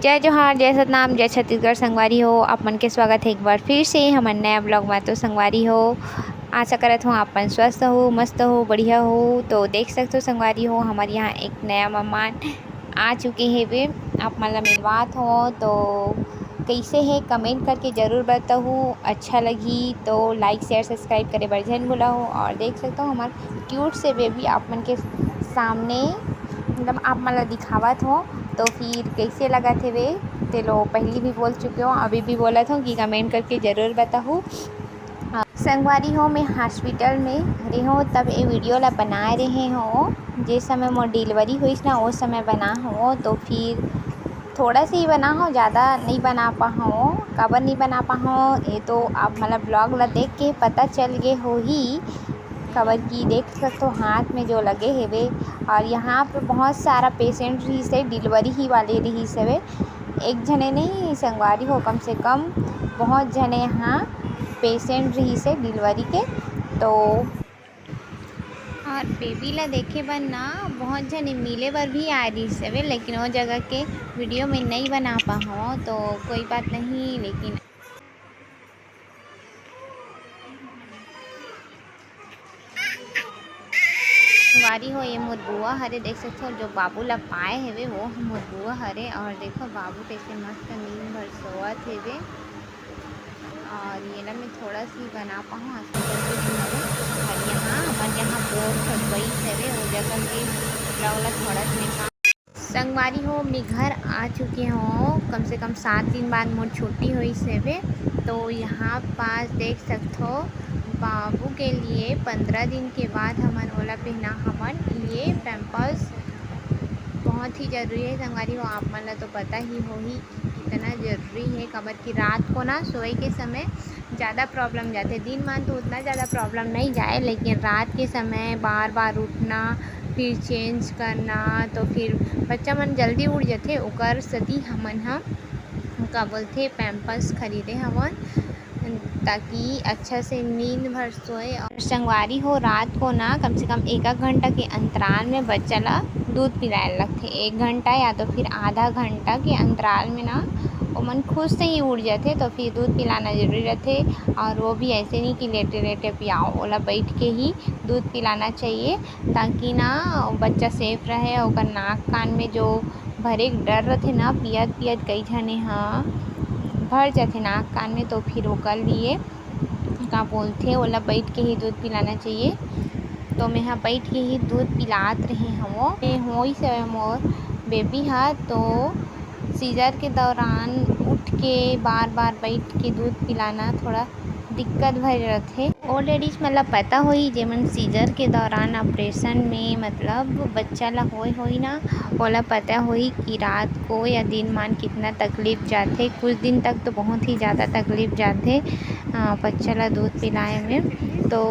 जय जोहार, जय सतनाम, जय छत्तीसगढ़। संगवारी हो, आप मन के स्वागत है एक बार फिर से हमर नया ब्लॉग में। तो संगवारी हो, आशा करत हो आप मन स्वस्थ हो, मस्त हो, बढ़िया हो। तो देख सकते हो संगवारी हो, हमारे यहाँ एक नया मेहमान आ चुके हैं वे। आप मन ला मिलवात हो तो कैसे है कमेंट करके ज़रूर बताओ। अच्छा लगी तो लाइक शेयर सब्सक्राइब करे बर झन भूलहो। और देख सकते हो हमारे क्यूट से बेबी आप मन के सामने मतलब आप मन ला दिखावत हो। तो फिर कैसे लगा थे वे ते लो पहले भी बोल चुके हो, अभी भी बोला था कि कमेंट करके ज़रूर बताओ। संगवारी हो, मैं हॉस्पिटल में रही हूँ तब ये वीडियो ला बना रहे हो। जिस समय मोर डिलीवरी हुई ना उस समय बना हो। तो फिर थोड़ा सा ही बना हो, ज़्यादा नहीं बना पाओ। काबर नहीं बना पाओ ये तो आप मतलब ब्लॉग ला देख के पता चल गए हो ही। खबर की देख सकते हो हाथ में जो लगे है वे। और यहाँ पे बहुत सारा पेशेंट रही से, डिलीवरी ही वाले रही से वे। एक जने नहीं संगवारी हो, कम से कम बहुत जने यहाँ पेशेंट रही से डिलीवरी के। तो और बेबी ला देखे बर ना बहुत जने मिले बर भी आ रही से वे, लेकिन वो जगह के वीडियो में नहीं बना पाओ तो कोई बात नहीं। लेकिन वारी हो, ये मोर बुआ हरे देख सकते हो। जो बाबू ला पाए हेवे वो मोर बुआ हरे। और देखो बाबू कैसे मस्त नींद भर सोवत हेवे। और ये ला मैं थोड़ा सी बना पाऊँ हॉस्पिटल के किनारे। और यहाँ हमारे यहाँ बोर्ड छपवाई हेवे वो जगह के ब्लॉग ला थोड़ा सा संगवारी हो। मैं घर आ चुकी हूँ, कम से कम 7 दिन बाद मोर छुट्टी हुई सेवे। तो यहाँ पास देख सकते हो बाबू के लिए 15 दिन के बाद हमन ओला पहना हमन ये पैम्पर्स बहुत ही ज़रूरी है। संगवारी हो, आप मन ला तो पता ही हो ही कितना ज़रूरी है। खबर की रात को ना सोए के समय ज़्यादा प्रॉब्लम जाते, दिन में तो उतना ज़्यादा प्रॉब्लम नहीं जाए, लेकिन रात के समय बार बार उठना फिर चेंज करना तो फिर बच्चा मन जल्दी उठ जाते। ओकर सदी हमन ह का बोलते पैम्पर्स खरीदे हमन ताकि अच्छा से नींद भर सोए। और संगवारी हो, रात को ना कम से कम 1 घंटा के अंतराल में बच्चा ला दूध पिलाए लगथे। 1 घंटा या तो फिर आधा घंटा के अंतराल में ना वो मन खुद से ही उठ जाते। तो फिर दूध पिलाना ज़रूरी रहते। और वो भी ऐसे नहीं कि लेटे लेटे पियाओ, ओला बैठ के ही दूध पिलाना चाहिए ताकि ना बच्चा सेफ रहे। और नाक कान में जो भरे डर रहते ना, पियत पियत कई झने हाँ भर जाते नाक कान में। तो फिर ओकर लिए का बोलते ओला बैठ के ही दूध पिलाना चाहिए। तो मैं यहाँ बैठ के ही दूध पिलात रही हूँ। होई से मोर बेबी हा तो सीजर के दौरान उठ के बार बार बैठ के दूध पिलाना थोड़ा दिक्कत भर रहते। ओ लेडीज मतलब पता होई जेमन सीजर के दौरान ऑपरेशन में मतलब बच्चा ला होई ना, ओला पता होई कि रात को या दिन मान कितना तकलीफ जाते। कुछ दिन तक तो बहुत ही ज़्यादा तकलीफ जाते बच्चा ला दूध पिलाए में। तो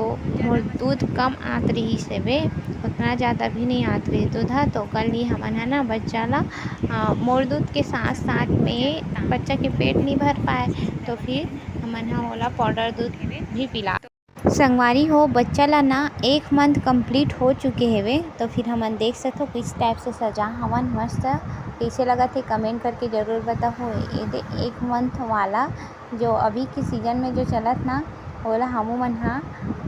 मोर दूध कम आत रही से वे, उतना ज़्यादा भी नहीं आत रही दूध हा। तो कल ही हमन है ना बच्चा ला मोर दूध के साथ साथ में बच्चा के पेट नहीं भर पाए तो फिर हमन हा ओला पाउडर दूध भी पिला। संगवारी हो, बच्चा ला ना 1 मंथ कंप्लीट हो चुके हेवे। तो फिर हमन देख सकते हो किस टाइप से सजा हमन मस्त कैसे लगा थे कमेंट करके ज़रूर बताओ। ये 1 मंथ वाला जो अभी के सीज़न में जो चलत ना ओला हमू मन हा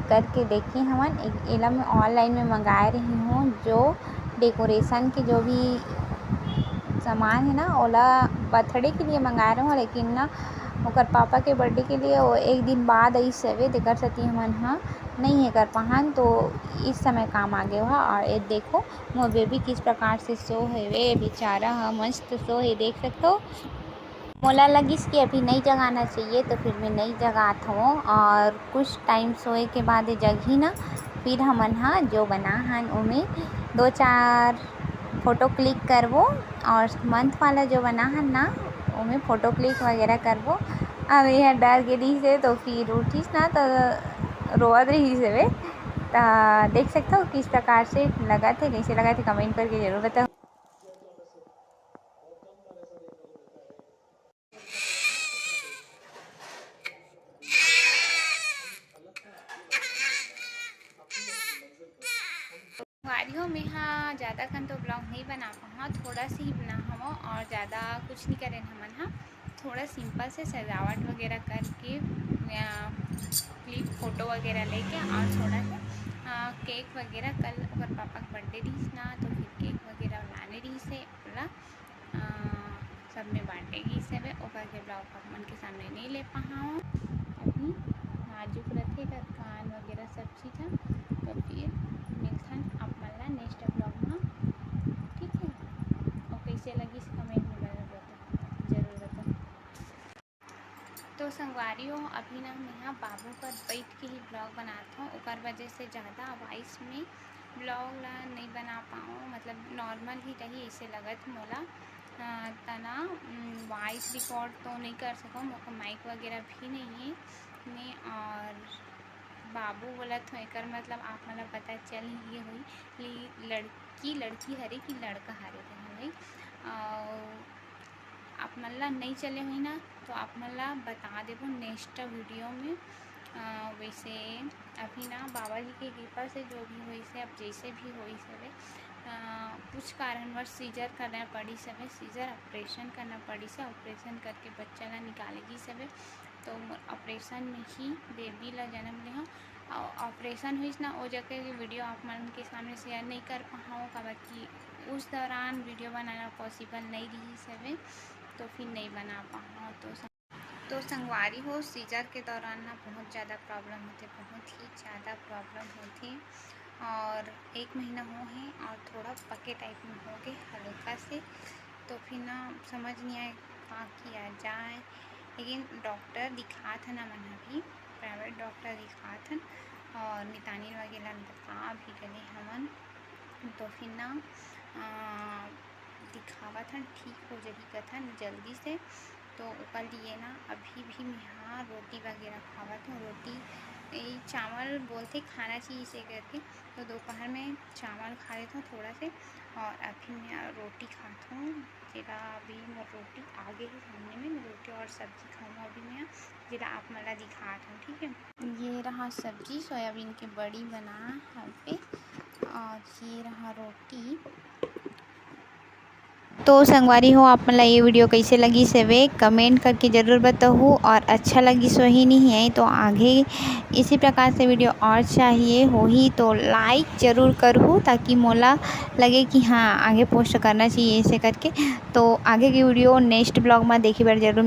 करके देखे हमन। एला मैं ऑनलाइन में मंगाए रही हूँ। जो डेकोरेशन के जो भी सामान है ना ओला बर्थडे के लिए मंगाए रहा हूँ, लेकिन ना ओकर पापा के बर्थडे के लिए वो 1 दिन बाद आई सवे तेकर सेती हमन हा नहीं है कर पाहन। तो इस समय काम आ गए हा। और ये देखो मोर बेबी किस प्रकार से सो हेवे, बेचारा हा मस्त सो है देख सकते हो। मोला लगिस कि अभी नहीं जगाना चाहिए तो फिर मैं नहीं जगात हूँ। और कुछ टाइम सोए के बाद जगी ना फिर हमन हा जो बना हन उमें 2-4 फ़ोटो क्लिक करबो। और मंथ वाला जो बना हन ना उमें फ़ोटो क्लिक वगैरह करबो। अब यह डर गे रही से तो फिर उठिस ना तो रोवत रही से वे। देख सकते हो किस प्रकार से लगा थे, कैसे लगा थे कमेंट करके ज़रूर बताओ। हो मैं हाँ ज़्यादा खन तो ब्लॉग नहीं बना पाऊँ, थोड़ा सी ही बना हम और ज़्यादा कुछ नहीं करें हमन हाँ, थोड़ा सिंपल से सजावट वगैरह करके क्लिप फ़ोटो वगैरह लेके और थोड़ा सा केक वगैरह कल ओकर पापा के बर्थडे रहीस ना, तो फिर केक वगैरह लाने रहीस है ओला सब में बांटे गईस हवे। ओकर के ब्लॉग आप मन के सामने नहीं ले पाऊँ, अभी नाजुक रथे का कान वगैरह सब चीज़ है। तो फिर मिलथन आप मन ला नेक्स्ट ब्लॉग में, ठीक है। और कैसे लगी कमेंट में जरूर बताओ। तो संगवारी हो अभी ना मैं यहाँ बाबू पर बैठ के ही ब्लॉग बनाता हूँ, ओकर वजह से ज़्यादा वॉइस में ब्लॉग ला नहीं बना पाऊँ, मतलब नॉर्मल ही रही ऐसे लगत मोला तना वॉइस रिकॉर्ड तो नहीं कर सकूँ, माइक वगैरह भी नहीं है मैं। और बाबू बोलत हो एकर मतलब आप मतलब पता चल ही हुई लड़की हरे कि लड़का हरे हमें आप मन ला नहीं चले हुई ना, तो आप मन ला बता देबो नेक्स्ट वीडियो में। वैसे अभी ना बाबा जी की कृपा से जो भी हुई से, अब जैसे भी हुई सवे कुछ कारणवश सीजर करना पड़ी सवे, सीजर ऑपरेशन करना पड़ी से, ऑपरेशन करके बच्चा ला निकालेगी सवे। तो ऑपरेशन में ही बेबी ला जन्म ले हूँ। ऑपरेशन हुई ना वो जगह की वीडियो आप मन के सामने शेयर नहीं कर पाऊँ, काबर कि उस दौरान वीडियो बनाना पॉसिबल नहीं रही सवे, तो फिर नहीं बना पाऊँ। तो संगवारी हो सीजर के दौरान ना बहुत ज़्यादा प्रॉब्लम होते, बहुत ही ज़्यादा प्रॉब्लम होती। और 1 महीना हो है और थोड़ा पके टाइप में हो गए हल्का से, तो फिर ना समझ नहीं आए कहाँ किया जाए। लेकिन डॉक्टर दिखा था ना मन अभी प्राइवेट डॉक्टर दिखा था और मितानी वगैरह बता भी गए हमन, तो फिर ना दिखावा था ठीक हो जाही कथा जल्दी से। तो ओकर लिए ना अभी भी मैं यहाँ रोटी वगैरह खावत हूँ, रोटी चावल बोलते खाना चाहिए इसे करके, तो दोपहर में चावल खा लेता हूँ थोड़ा से, और अभी मैं रोटी खाता हूँ। जेला अभी मैं रोटी आगे ही सामने में रोटी और सब्जी खाऊँ अभी मैं, जेला आप मला दिखाता हूँ, ठीक है। ये रहा सब्जी सोयाबीन की बड़ी बना यहाँ पे, और ये रहा रोटी। तो संगवारी हो आप मतलब ये वीडियो कैसे लगी सेवे कमेंट करके ज़रूर बताओ, और अच्छा लगी सो ही नहीं है तो आगे इसी प्रकार से वीडियो और चाहिए हो ही तो लाइक ज़रूर करूँ, ताकि मोला लगे कि हाँ आगे पोस्ट करना चाहिए ऐसे करके। तो आगे की वीडियो नेक्स्ट ब्लॉग में देखी बार जरूर।